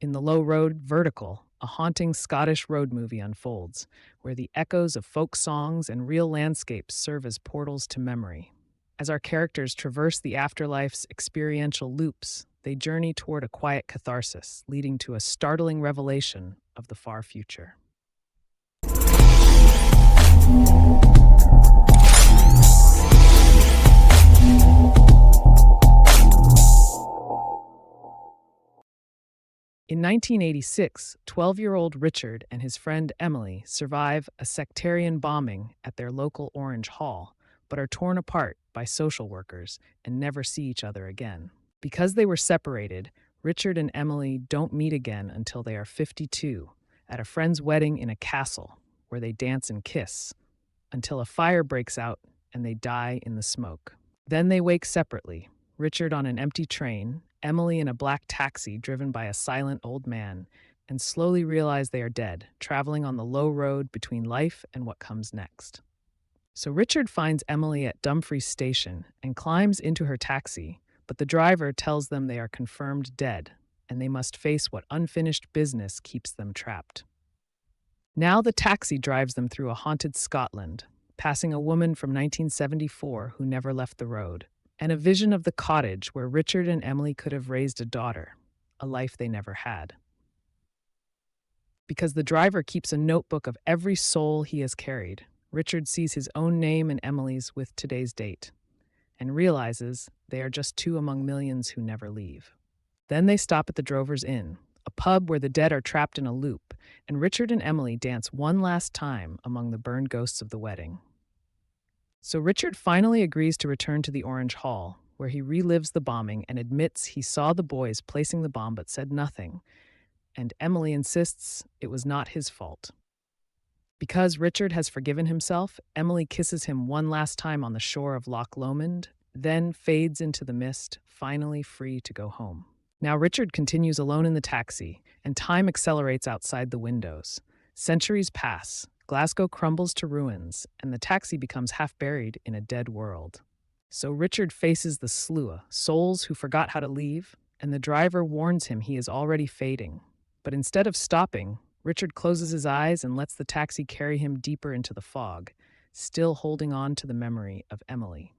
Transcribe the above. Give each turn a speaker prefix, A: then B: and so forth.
A: In the low road, Vertical, a haunting Scottish road movie unfolds, where the echoes of folk songs and real landscapes serve as portals to memory. As our characters traverse the afterlife's experiential loops, they journey toward a quiet catharsis, leading to a startling revelation of the far future. In 1986, 12-year-old Richard and his friend Emily survive a sectarian bombing at their local Orange Hall, but are torn apart by social workers and never see each other again. Because they were separated, Richard and Emily don't meet again until they are 52, at a friend's wedding in a castle, where they dance and kiss, until a fire breaks out and they die in the smoke. Then they wake separately, Richard on an empty train, Emily in a black taxi driven by a silent old man, and slowly realize they are dead, traveling on the low road between life and what comes next. So Richard finds Emily at Dumfries Station and climbs into her taxi, but the driver tells them they are confirmed dead, and they must face what unfinished business keeps them trapped. Now the taxi drives them through a haunted Scotland, passing a woman from 1974 who never left the road, and a vision of the cottage where Richard and Emily could have raised a daughter, a life they never had. Because the driver keeps a notebook of every soul he has carried, Richard sees his own name and Emily's with today's date, and realizes they are just two among millions who never leave. Then they stop at the Drover's Inn, a pub where the dead are trapped in a loop, and Richard and Emily dance one last time among the burned ghosts of the wedding. So Richard finally agrees to return to the Orange Hall, where he relives the bombing and admits he saw the boys placing the bomb but said nothing, and Emily insists it was not his fault. Because Richard has forgiven himself, Emily kisses him one last time on the shore of Loch Lomond, then fades into the mist, finally free to go home. Now Richard continues alone in the taxi, and time accelerates outside the windows. Centuries pass, Glasgow crumbles to ruins, and the taxi becomes half buried in a dead world. So Richard faces the Slua, souls who forgot how to leave, and the driver warns him he is already fading. But instead of stopping, Richard closes his eyes and lets the taxi carry him deeper into the fog, still holding on to the memory of Emily.